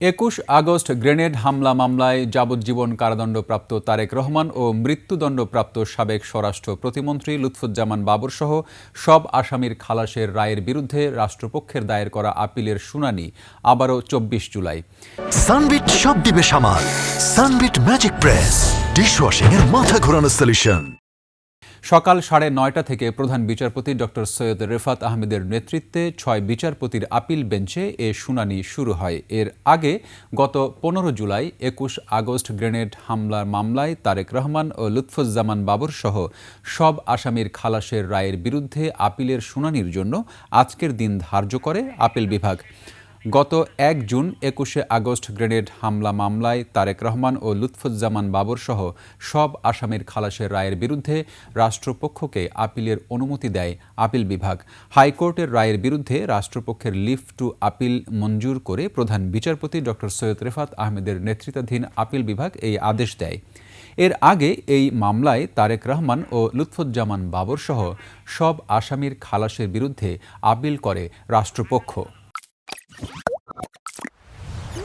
২১ August grenade হামলা মামলায় যাবজ্জীবন কারাদণ্ডপ্রাপ্ত তারেক রহমান ও মৃত্যুদণ্ডপ্রাপ্ত সাবেক স্বরাষ্ট্র প্রতিমন্ত্রী লুৎফুজ্জামান বাবরসহ সব আসামির খালাসের রায়ের বিরুদ্ধে রাষ্ট্রপক্ষের দায়ের করা আপিলের শুনানি আবারও ২৪ জুলাই। সানবিট সব দিবে সামাল। সানবিট ম্যাজিক প্রেস ডিশওয়াশিং এর মাথা ঘোরানো সলিউশন। সকাল ৯:৩০ থেকে প্রধান বিচারপতি ডক্টর সৈয়দ রেফাত আহমেদের নেতৃত্বে ৬ বিচারপতির আপিল বেঞ্চে এ শুনানি শুরু হয়। এর আগে গত ১৫ জুলাই ২১ আগস্ট গ্রেনেড হামলার মামলায় তারেক রহমান ও লুৎফুজ্জামান বাবরসহ সব আসামির খালাসের রায়ের বিরুদ্ধে আপিলের শুনানির জন্য আজকের দিন ধার্য করে আপিল বিভাগ। গত ১ জুন ২১ আগস্ট গ্রেনেড হামলা মামলায় তারেক রহমান ও লুৎফুজ্জামান বাবরসহ সব আসামির খালাসের রায়ের বিরুদ্ধে রাষ্ট্রপক্ষকে আপিলের অনুমতি দেয় আপিল বিভাগ। হাইকোর্টের রায়ের বিরুদ্ধে রাষ্ট্রপক্ষের লিভ টু আপিল মঞ্জুর করে প্রধান বিচারপতি ডক্টর সৈয়দ রেফাত আহমেদের নেতৃত্বাধীন আপিল বিভাগ এই আদেশ দেয়। এর আগে এই মামলায় তারেক রহমান ও লুৎফুজ্জামান বাবরসহ সব আসামির খালাসের বিরুদ্ধে আপিল করে রাষ্ট্রপক্ষ।